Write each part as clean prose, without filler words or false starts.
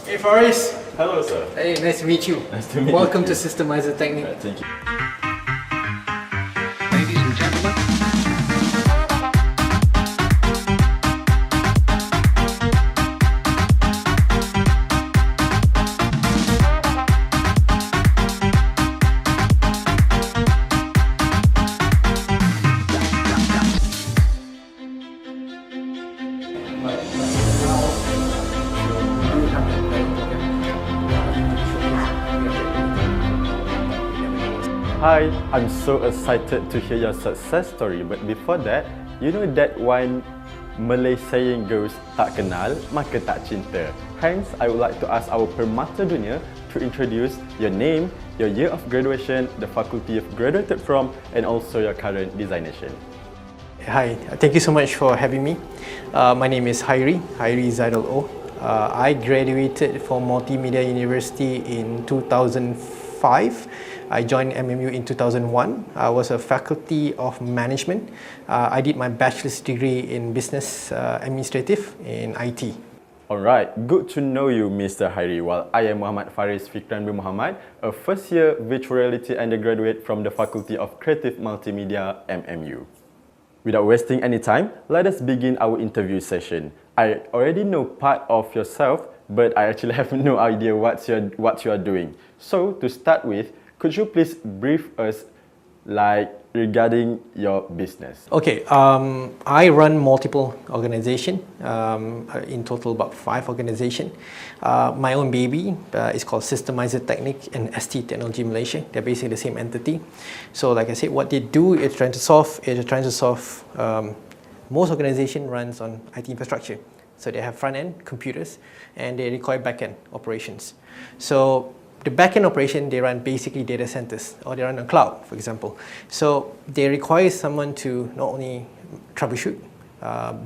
Hey Faris. Hello, sir. Hey, nice to meet you. Nice to meet Welcome you. to SYSTEMIZER TECHNIC. Thank you. Ladies and gentlemen. Hi, I'm so excited to hear your success story. But before that, you know that one Malay saying goes, tak kenal, maka tak cinta. Hence, I would like to ask our Permata Dunia to introduce your name, your year of graduation, the faculty you've graduated from, and also your current designation. Hi, thank you so much for having me. My name is Hairie Zairel. I graduated from Multimedia University in 2005. I joined MMU in 2001. I was a faculty of management. I did my bachelor's degree in business administrative in IT. Alright, good to know you, Mr. Hairie. While I am Muhammad Faris Fikran bin Muhammad, a first-year virtual reality undergraduate from the Faculty of Creative Multimedia, MMU. Without wasting any time, let us begin our interview session. I already know part of yourself, but I actually have no idea what you are doing. So, to start with, could you please brief us regarding your business? Okay, I run multiple organizations, in total about 5 organizations. My own baby is called SYSTEMIZER TECHNIC and ST Technology Malaysia. They're basically the same entity. So like I said, what they do is trying to solve, most organization runs on IT infrastructure. So they have front-end computers and they require back-end operations. So the back-end operation, they run basically data centers or they run on cloud, for example. So they require someone to not only troubleshoot,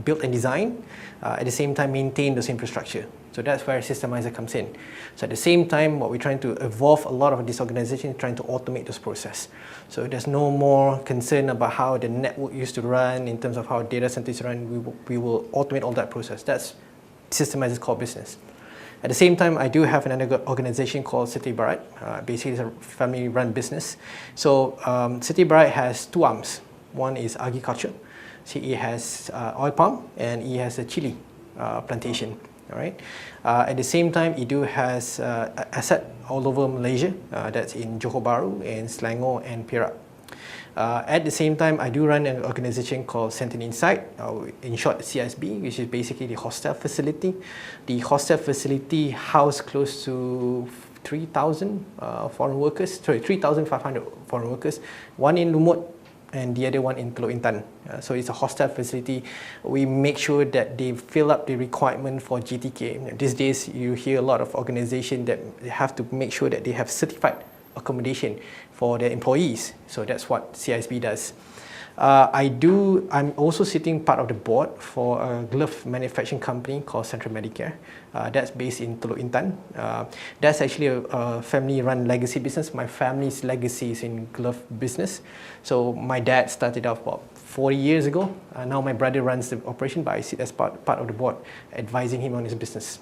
build and design, at the same time maintain those infrastructure. So that's where SYSTEMIZER comes in. So at the same time, what we're trying to evolve a lot of this organization is trying to automate this process. So there's no more concern about how the network used to run in terms of how data centers run. We will automate all that process. That's SYSTEMIZER's core business. At the same time, I do have another organization called City Barat. Basically, it's a family-run business. So City Barat has 2 arms. One is agriculture. So it has oil palm and it has a chili plantation. All right. At the same time, it do has asset all over Malaysia. That's in Johor Bahru, in Selangor, and Perak. At the same time, I do run an organization called Sentinel Insight, in short CSB, which is basically the hostel facility. The hostel facility house close to 3,000 foreign workers, sorry, 3,500 foreign workers, one in Lumut and the other one in Teluk Intan. So it's a hostel facility. We make sure that they fill up the requirement for GTK. These days, you hear a lot of organizations that have to make sure that they have certified accommodation for their employees. So that's what CISB does. I'm also sitting part of the board for a glove manufacturing company called Central Medicare. That's based in Teluk Intan. That's actually a family-run legacy business. My family's legacy is in glove business. So my dad started off about 40 years ago. Now my brother runs the operation, but I sit as part of the board, advising him on his business.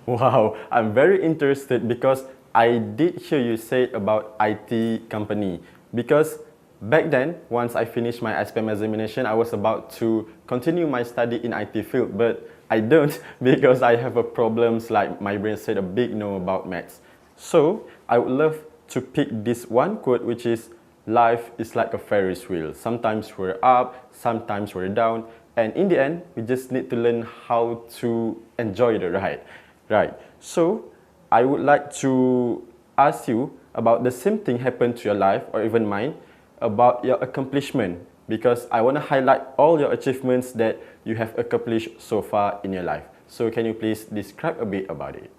Wow, I'm very interested because I did hear you say about IT company. Because back then, once I finished my SPM examination, I was about to continue my study in IT field, but I don't because I have a problems like my brain said a big no about maths. So I would love to pick this one quote, which is, life is like a Ferris wheel. Sometimes we're up, sometimes we're down, and in the end, we just need to learn how to enjoy the ride. Right. So I would like to ask you about the same thing happened to your life or even mine, about your accomplishment, because I want to highlight all your achievements that you have accomplished so far in your life. So can you please describe a bit about it?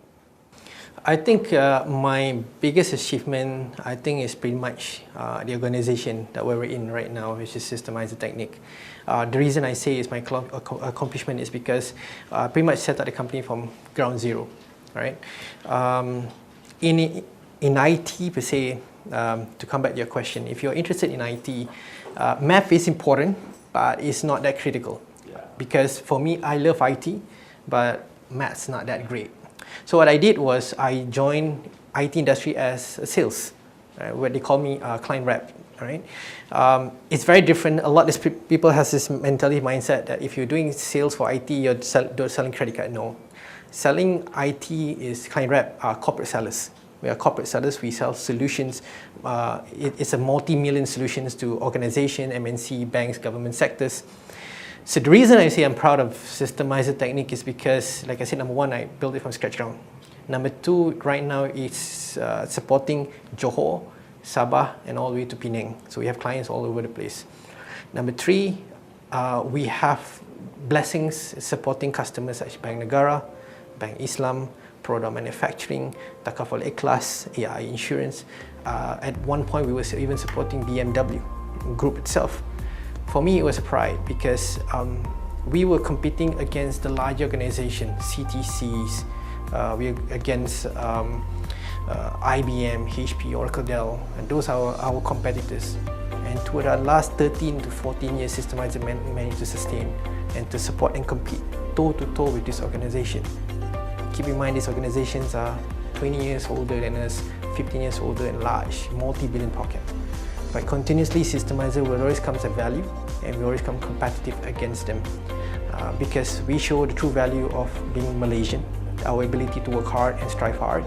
I think my biggest achievement, is pretty much the organization that we're in right now, which is SYSTEMIZER TECHNIC. The reason I say it's my accomplishment is because I pretty much set up the company from ground zero. Right? In IT per se, to come back to your question, if you're interested in IT, math is important, but it's not that critical. Yeah. Because for me, I love IT, but math's not that great. So what I did was I joined IT industry as a sales, right, what they call me client rep. Right? It's very different. A lot of people has this mentality mindset that if you're doing sales for IT, you're selling credit card. No, selling IT is client rep are corporate sellers. We are corporate sellers. We sell solutions. It's a multi-million solutions to organization, MNC, banks, government sectors. So the reason I say I'm proud of SYSTEMIZER Technic is because, like I said, number one, I built it from scratch ground. Number two, right now it's supporting Johor, Sabah, and all the way to Penang. So we have clients all over the place. Number three, we have blessings supporting customers such as Bank Negara, Bank Islam, Product Manufacturing, Takaful Ikhlas, AI Insurance. At one point, we were even supporting BMW Group itself. For me, it was a pride because we were competing against the large organizations, CTCs, we were against IBM, HP, Oracle, Dell, and those are our competitors. And toward our last 13 to 14 years, SYSTEMIZER managed to sustain and to support and compete toe-to-toe with this organization. Keep in mind, these organizations are 20 years older than us, 15 years older and large, multi-billion pocket. But continuously, SYSTEMIZER will always come as a value, and we always come competitive against them because we show the true value of being Malaysian, our ability to work hard and strive hard.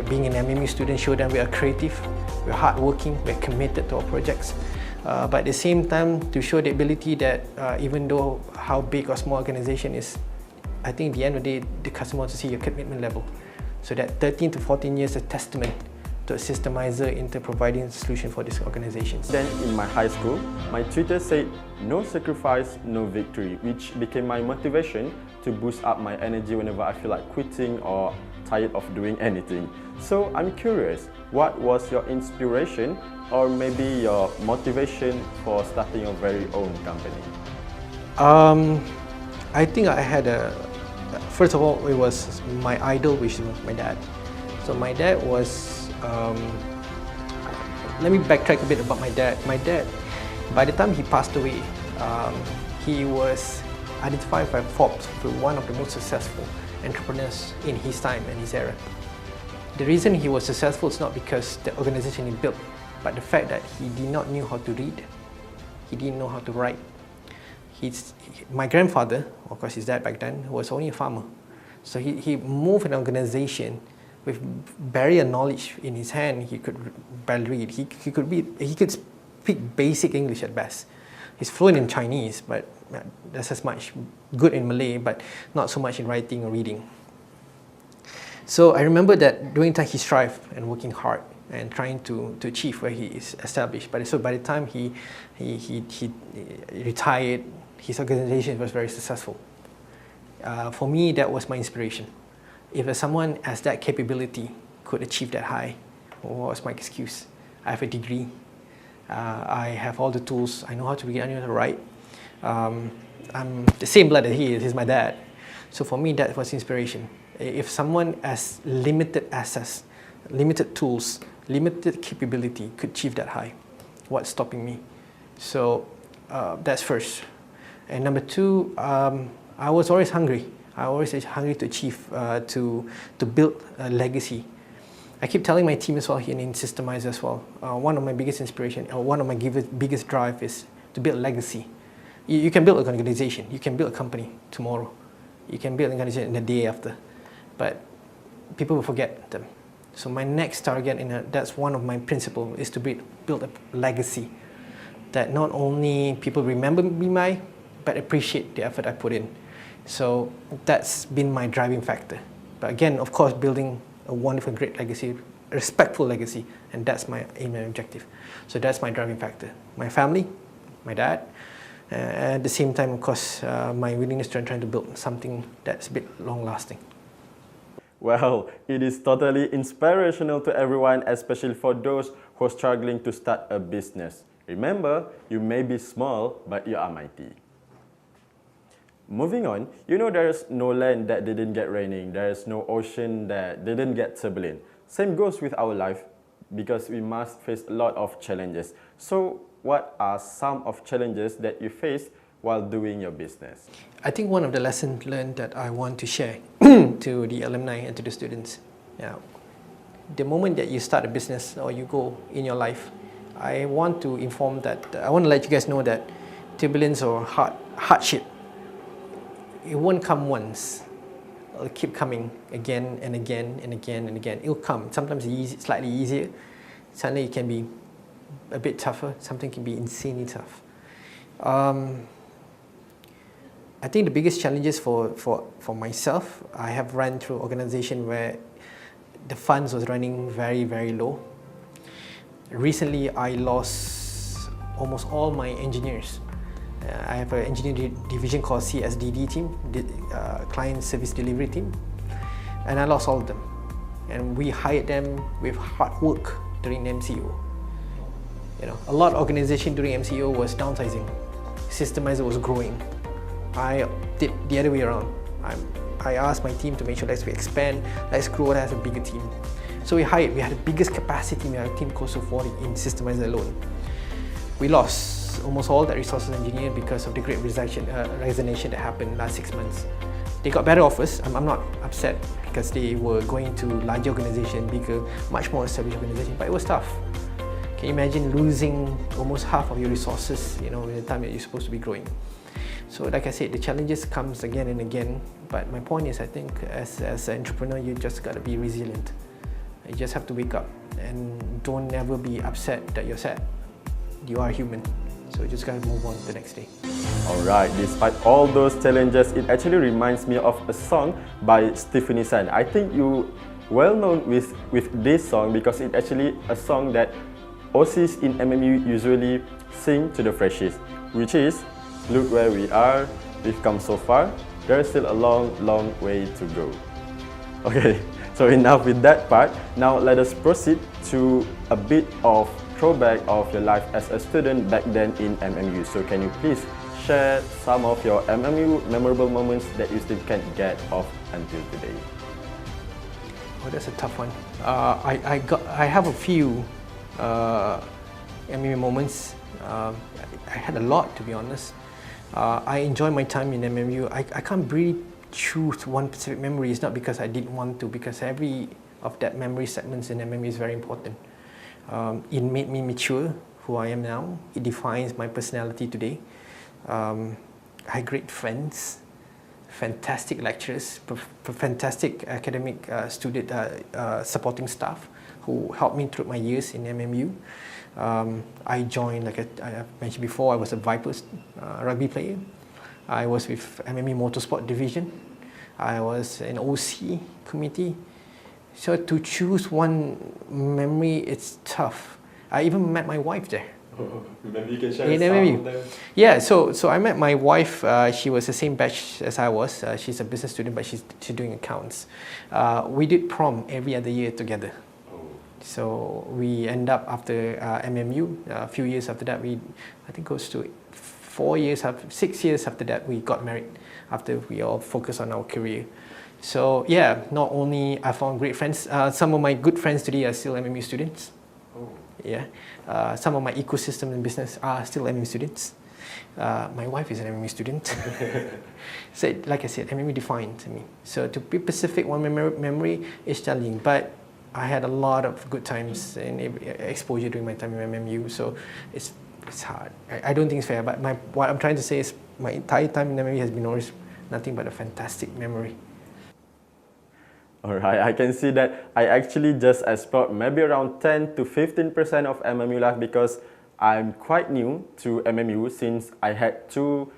Being an MMU student, show them we are creative, we're hardworking, we're committed to our projects. But at the same time, to show the ability that even though how big or small organization is, I think at the end of the day, the customer wants to see your commitment level. So that 13 to 14 years is a testament to SYSTEMIZER into providing a solution for these organizations. Then in my high school, my tutor said, "No sacrifice, no victory," which became my motivation to boost up my energy whenever I feel like quitting or tired of doing anything. So I'm curious, what was your inspiration or maybe your motivation for starting your very own company? I think I had first of all, it was my idol, which was my dad. So my dad was, let me backtrack a bit about my dad. My dad, by the time he passed away, he was identified by Forbes as one of the most successful entrepreneurs in his time and his era. The reason he was successful is not because the organization he built, but the fact that he did not know how to read, he didn't know how to write. My grandfather, of course his dad back then, was only a farmer. So he moved an organization with barely knowledge in his hand. He could barely read. He could speak basic English at best. He's fluent in Chinese, but that's as much good in Malay, but not so much in writing or reading. So I remember that during time he strived and working hard and trying to achieve where he is established. But so by the time he retired, his organization was very successful. For me, that was my inspiration. If someone has that capability could achieve that high, what was my excuse? I have a degree. I have all the tools. I know how to read, I know how to write. I'm the same blood that he is. He's my dad. So for me, that was inspiration. If someone has limited access, limited tools, limited capability could achieve that high, what's stopping me? So that's first. And number two, I was always hungry. I always hungry to achieve, to build a legacy. I keep telling my team as well here in SYSTEMIZER as well, one of my biggest inspiration, or one of my biggest drive is to build a legacy. You can build an organization, you can build a company tomorrow, you can build an organization the day after, but people will forget them. So my next target, and that's one of my principles, is to build a legacy that not only people remember me by, but appreciate the effort I put in. So that's been my driving factor. But again, of course, building a wonderful, great legacy, a respectful legacy, and that's my aim and objective. So that's my driving factor. My family, my dad, at the same time, of course, my willingness to try to build something that's a bit long-lasting. Well, it is totally inspirational to everyone, especially for those who are struggling to start a business. Remember, you may be small, but you are mighty. Moving on, you know there's no land that didn't get raining, there's no ocean that didn't get turbulent. Same goes with our life, because we must face a lot of challenges. So what are some of challenges that you faced while doing your business? I think one of the lessons learned that I want to share to the alumni and to the students. Yeah. The moment that you start a business or you go in your life, I want to inform that, I want to let you guys know that turbulence or hardship, it won't come once. It'll keep coming again and again and again and again. It'll come. Sometimes slightly easier. Suddenly it can be a bit tougher. Something can be insanely tough. I think the biggest challenges for myself, I have run through an organization where the funds was running very, very low. Recently, I lost almost all my engineers. I have an engineering division called CSDD team, the Client Service Delivery team, and I lost all of them. And we hired them with hard work during the MCO. You know, a lot of organization during MCO was downsizing. SYSTEMIZER was growing. I did the other way around. I asked my team to make sure let's expand, let's grow as a bigger team. So we had the biggest capacity, we had a team close to 40 in SYSTEMIZER alone. We lost almost all that resources engineer because of the great resignation that happened last 6 months. They got better offers. I'm not upset because they were going to larger organization, bigger, much more established organization, but it was tough. Can you imagine losing almost half of your resources, you know, in the time that you're supposed to be growing? So like I said, the challenges comes again and again, but my point is, I think as an entrepreneur, you just got to be resilient. You just have to wake up and don't ever be upset that you're sad. You are human, so you just got to move on to the next day. Alright, despite all those challenges, it actually reminds me of a song by Stephanie San. I think you well known with this song because it's actually a song that OCs in MMU usually sing to the freshies, which is, look where we are, we've come so far, there's still a long, long way to go. Okay, so enough with that part. Now let us proceed to a bit of throwback of your life as a student back then in MMU. So can you please share some of your MMU memorable moments that you still can't get off until today? Oh, that's a tough one. I have a few MMU moments. I had a lot, to be honest. I enjoy my time in MMU. I can't really choose one specific memory. It's not because I didn't want to, because every of that memory segments in MMU is very important. It made me mature who I am now. It defines my personality today. I had great friends, fantastic lecturers, fantastic academic student supporting staff who helped me through my years in MMU. I joined, like I mentioned before, I was a Vipers rugby player. I was with MMU Motorsport Division. I was in OC committee. So to choose one memory, it's tough. I even met my wife there. Maybe you can share in some MMU. of them. Yeah, so I met my wife. She was the same batch as I was. She's a business student, but she's doing accounts. We did prom every other year together. So we end up after MMU, a few years after that, I think close to 6 years after that, we got married after we all focused on our career. So yeah, not only I found great friends, some of my good friends today are still MMU students. Yeah, some of my ecosystem in business are still MMU students. My wife is an MMU student. So like I said, MMU defined me. So to be specific, one memory is challenging, but I had a lot of good times and exposure during my time in MMU, so it's hard. I don't think it's fair, but what I'm trying to say is my entire time in MMU has been always nothing but a fantastic memory. Alright, I can see that I actually just explored maybe around 10 to 15% of MMU life because I'm quite new to MMU since I had 2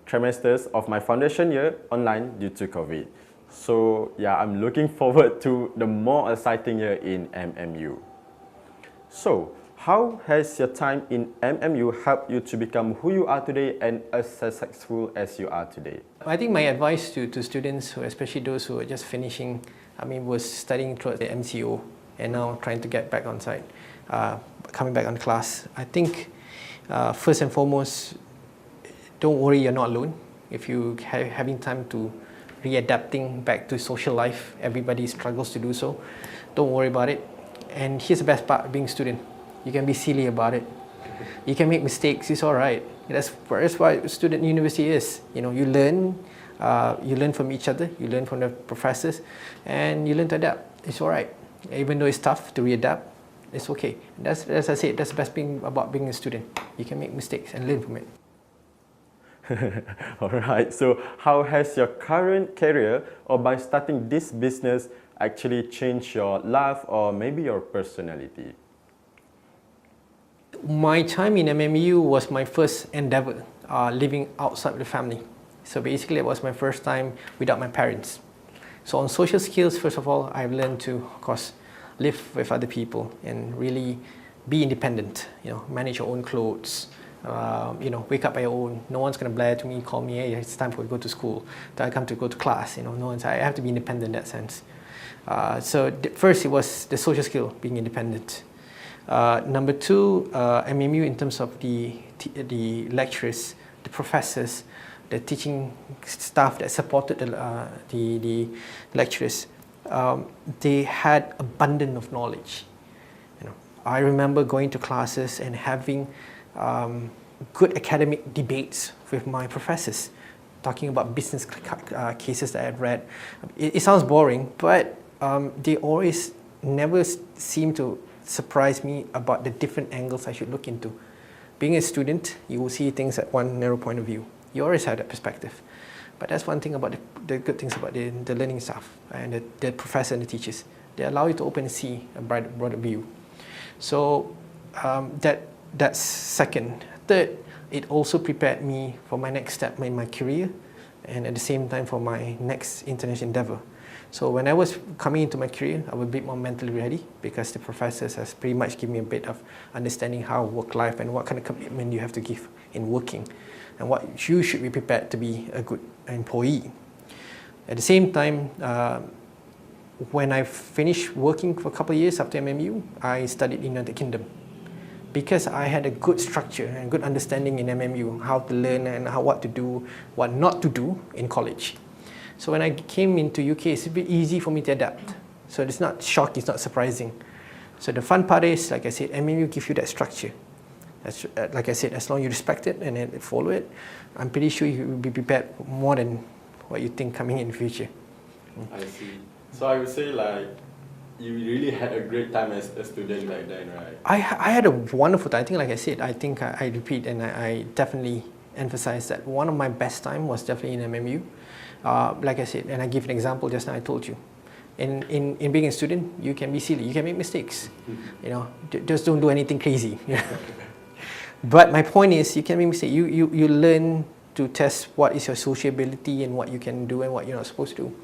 trimesters of my foundation year online due to COVID. So yeah, I'm looking forward to the more exciting year in MMU. So, how has your time in MMU helped you to become who you are today and as successful as you are today? I think my advice to students, especially those who are just finishing, was studying towards the MCO and now trying to get back on site, coming back on class. I think first and foremost, don't worry, you're not alone. If you having time to readapting back to social life, everybody struggles to do so. Don't worry about it. And here's the best part of being a student. You can be silly about it. You can make mistakes, it's alright. That's what student university is. You know, you learn from each other, you learn from the professors, and you learn to adapt. It's all right. Even though it's tough to readapt, it's okay. That's, as I said, that's the best thing about being a student. You can make mistakes and learn from it. All right, so how has your current career or by starting this business actually changed your life or maybe your personality? My time in MMU was my first endeavor, living outside the family. So basically it was my first time without my parents. So on social skills, first of all, I've learned to, of course, live with other people and really be independent, you know, manage your own clothes, you know, wake up by your own. No one's going to blare to me, call me, hey, it's time for you to go to school. Do I come to go to class? You know, no one's, I have to be independent in that sense. So first it was the social skill, being independent. Number two, MMU in terms of the lecturers, the professors, the teaching staff that supported the lecturers, they had abundance of knowledge. You know, I remember going to classes and having good academic debates with my professors, talking about business cases that I had read. It sounds boring, but they always never seem to surprise me about the different angles I should look into. Being a student, you will see things at one narrow point of view. You always have that perspective. But that's one thing about the good things about the learning staff and the professor and the teachers. They allow you to open and see a broader view. So that's second. Third, it also prepared me for my next step in my career and at the same time for my next international endeavor. So when I was coming into my career, I was a bit more mentally ready because the professors has pretty much given me a bit of understanding how work life and what kind of commitment you have to give in working and what you should be prepared to be a good employee. At the same time, when I finished working for a couple of years after MMU, I studied in the United Kingdom. Because I had a good structure and good understanding in MMU, how to learn and what to do, what not to do in college. So when I came into UK, it's a bit easy for me to adapt. So it's not shock, it's not surprising. So the fun part is, like I said, MMU gives you that structure. Like I said, as long as you respect it and then follow it, I'm pretty sure you will be prepared more than what you think coming in the future. I see. So I would say like, you really had a great time as a student back then, right? I had a wonderful time. I think, like I said, I repeat and I definitely emphasize that one of my best time was definitely in MMU. Like I said, and I give an example just now I told you. In being a student, you can be silly, you can make mistakes. You know, just don't do anything crazy. But my point is, you can make mistakes. You learn to test what is your sociability and what you can do and what you're not supposed to do.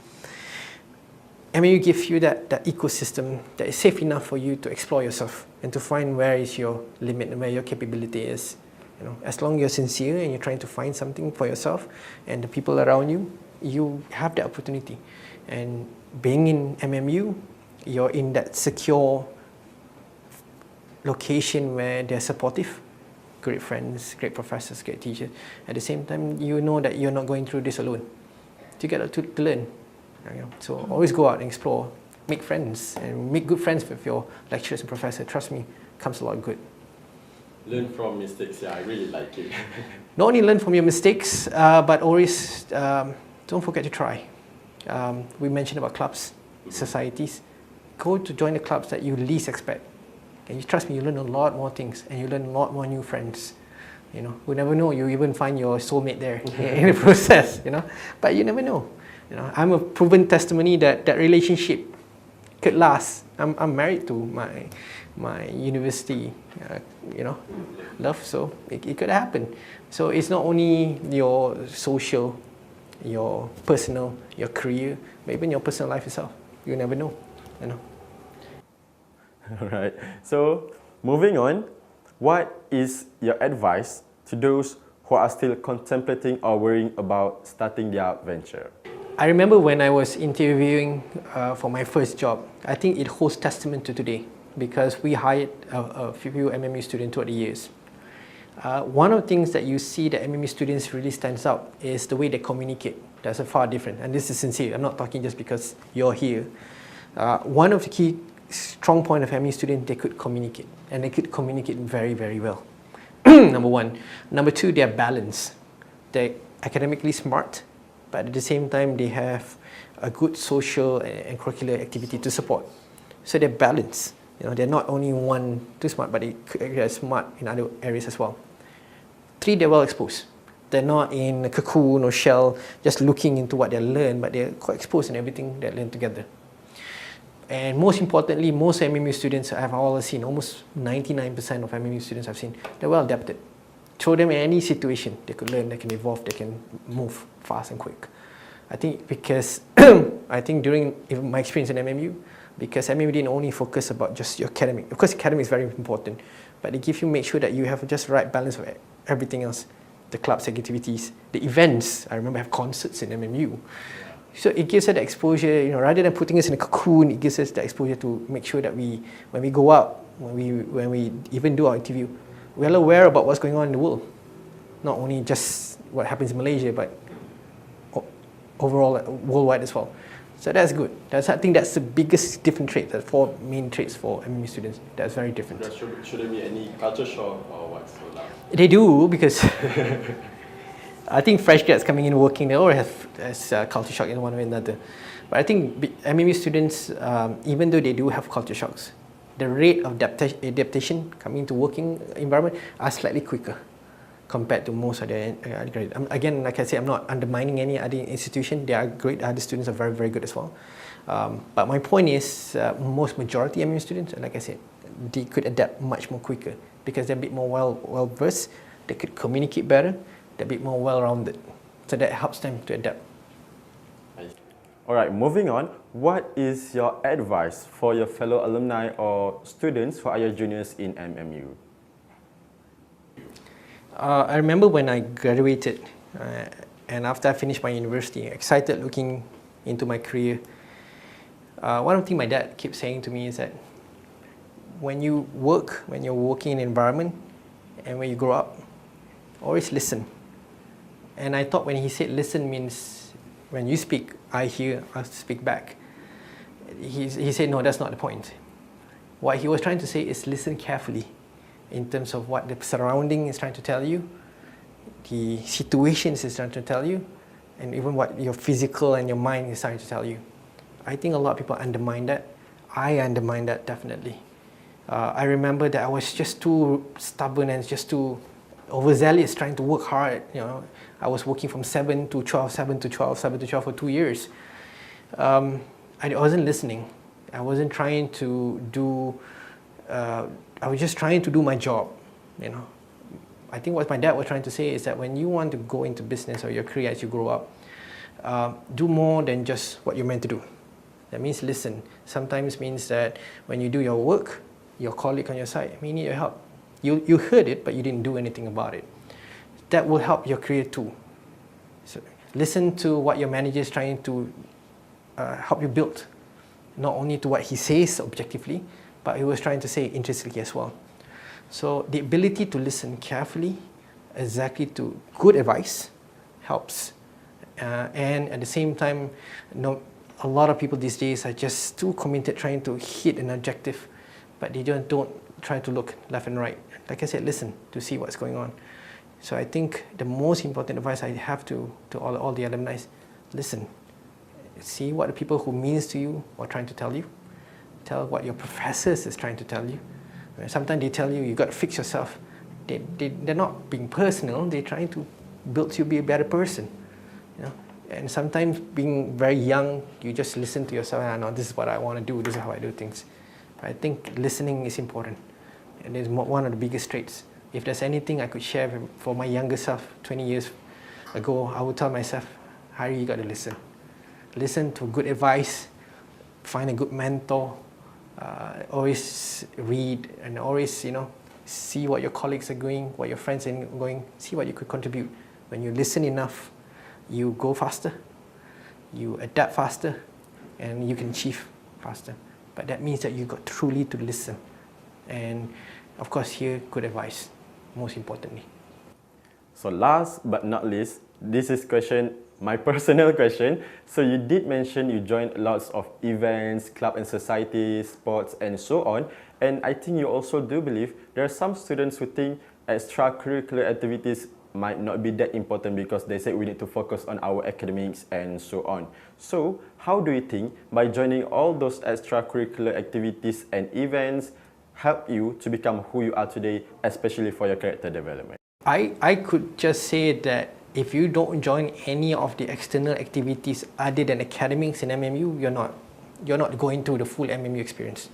MMU gives you that ecosystem that is safe enough for you to explore yourself and to find where is your limit and where your capability is. You know, as long as you're sincere and you're trying to find something for yourself and the people around you, you have the opportunity. And being in MMU, you're in that secure location where they're supportive, great friends, great professors, great teachers. At the same time, you know that you're not going through this alone. Together to learn. You know, so always go out and explore, make friends, and make good friends with your lecturers and professors. Trust me, comes a lot of good. Learn from mistakes, yeah, I really like it. Not only learn from your mistakes, but always don't forget to try. We mentioned about clubs, societies. Go to join the clubs that you least expect. And you trust me, you learn a lot more things and you learn a lot more new friends. You know, we never know, you even find your soulmate there in the process, you know. But you never know. You know, I'm a proven testimony that that relationship could last. I'm married to my university, you know, love, so it could happen. So it's not only your social, your personal, your career, but even your personal life itself. You never know, you know. All right. So moving on, what is your advice to those who are still contemplating or worrying about starting their venture? I remember when I was interviewing for my first job, I think it holds testament to today because we hired a few MMU students throughout the years. One of the things that you see that MMU students really stands out is the way they communicate. That's a far different, and this is sincere. I'm not talking just because you're here. One of the key strong point of MMU students, they could communicate, and they could communicate very, very well. number one. Number two, they're balanced. They're academically smart, but at the same time, they have a good social and curricular activity to support. So they're balanced. They're not only one too smart, but they're smart in other areas as well. Three, they're well exposed. They're not in a cocoon or shell, just looking into what they learn, but they're quite exposed in everything they learn together. And most importantly, most MMU students I've always seen, almost 99% of MMU students I've seen, they're well adapted. Throw them in any situation, they could learn, they can evolve, they can move fast and quick. I think because, I think during even my experience in MMU, because MMU didn't only focus about just your academic. Of course, academic is very important, but they give you, make sure that you have just the right balance of everything else. The clubs, activities, the events. I remember I have concerts in MMU. So it gives us the exposure, rather than putting us in a cocoon, it gives us the exposure to make sure that when we go out, when we even do our interview, we're aware about what's going on in the world. Not only just what happens in Malaysia, but overall, worldwide as well. So that's good. I think that's the biggest different trait, the four main traits for MMU students. That's very different. There shouldn't be any culture shock or what? So they do, because I think fresh grads coming in working, they all have culture shock in one way or another. But I think MMU students, even though they do have culture shocks, the rate of adaptation coming into working environment are slightly quicker compared to most of the graduates. Again, like I said, I'm not undermining any other institution. They are great. Other students are very, very good as well. But my point is, most majority MMU students, like I said, they could adapt much more quicker because they're a bit more well-versed. They could communicate better. They're a bit more well-rounded. So that helps them to adapt. All right, moving on. What is your advice for your fellow alumni or students who are your juniors in MMU? I remember when I graduated and after I finished my university, excited looking into my career. One of the things my dad keeps saying to me is that when you're working in an environment and when you grow up, always listen. And I thought when he said listen means when you speak, I hear, I speak back. He said, no, that's not the point. What he was trying to say is listen carefully in terms of what the surrounding is trying to tell you, the situations is trying to tell you, and even what your physical and your mind is trying to tell you. I think a lot of people undermine that. I undermine that definitely. I remember that I was just too stubborn and just too overzealous trying to work hard. I was working from 7 to 12, 7 to 12, 7 to 12 for 2 years. I wasn't listening. I wasn't trying to do, I was just trying to do my job, I think what my dad was trying to say is that when you want to go into business or your career as you grow up, do more than just what you're meant to do. That means listen. Sometimes means that when you do your work, your colleague on your side may need your help. You heard it, but you didn't do anything about it. That will help your career too. So listen to what your manager is trying to help you build. Not only to what he says objectively, but he was trying to say intrinsically as well. So the ability to listen carefully, exactly to good advice, helps. And at the same time, a lot of people these days are just too committed trying to hit an objective, but they don't try to look left and right. Like I said, listen to see what's going on. So I think the most important advice I have to all the alumni is listen. See what the people who means to you are trying to tell you. Tell what your professors is trying to tell you. Sometimes they tell you, you got to fix yourself. They're not being personal, they're trying to build you to be a better person. And sometimes being very young, you just listen to yourself, no, this is what I want to do, this is how I do things. But I think listening is important. And it's one of the biggest traits. If there's anything I could share for my younger self 20 years ago, I would tell myself, Hairie, you got to listen. Listen to good advice, find a good mentor, always read and always, see what your colleagues are doing, what your friends are going, see what you could contribute. When you listen enough, you go faster, you adapt faster, and you can achieve faster. But that means that you got truly to listen. And of course, hear good advice, most importantly. So last but not least, this is my personal question. So you did mention you joined lots of events, club and societies, sports and so on. And I think you also do believe there are some students who think extracurricular activities might not be that important because they say we need to focus on our academics and so on. So how do you think by joining all those extracurricular activities and events help you to become who you are today, especially for your character development? I could just say that if you don't join any of the external activities other than academics in MMU, you're not going through the full MMU experience.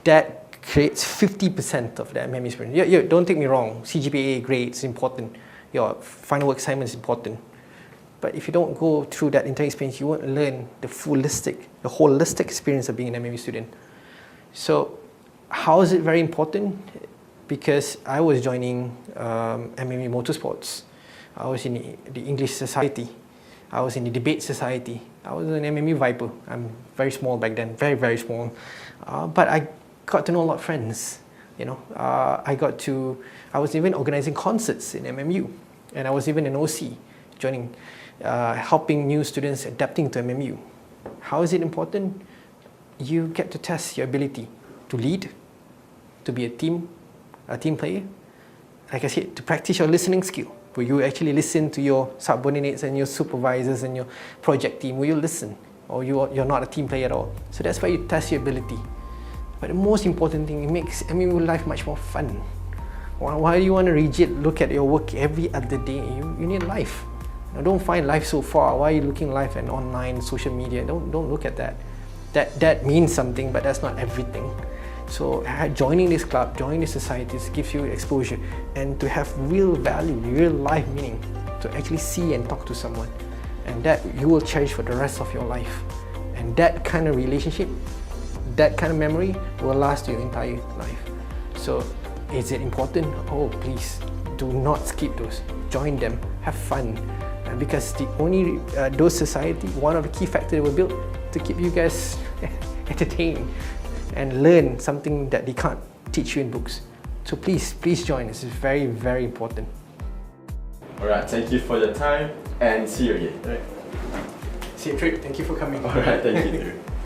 That creates 50% of the MMU experience. Don't take me wrong, CGPA grades is important, your final work assignment is important. But if you don't go through that entire experience, you won't learn the holistic experience of being an MMU student. So how is it very important? Because I was joining MMU Motorsports, I was in the English Society, I was in the Debate Society, I was an MMU Viper. I'm very small back then, very, very small. But I got to know a lot of friends, you know. I was even organizing concerts in MMU, and I was even an OC, joining, helping new students adapting to MMU. How is it important? You get to test your ability to lead, to be a team player. Like I said, to practice your listening skill, where you actually listen to your subordinates and your supervisors and your project team, where you listen, or you're not a team player at all. So that's why you test your ability. But the most important thing, it makes MMU life much more fun. Why do you want to rigid look at your work every other day? You need life. Now, don't find life so far. Why are you looking life and online, social media? Don't look at that. That means something, but that's not everything. So joining this club, joining this society gives you exposure and to have real value, real life meaning, to actually see and talk to someone. And that you will cherish for the rest of your life. And that kind of relationship, that kind of memory will last your entire life. So is it important? Oh, please do not skip those. Join them, have fun. Because the only those society, one of the key factors were built to keep you guys entertained and learn something that they can't teach you in books. So please join. This is very, very important. Alright, thank you for your time and see you again. Right. Safe trip. Thank you for coming. Alright, thank you.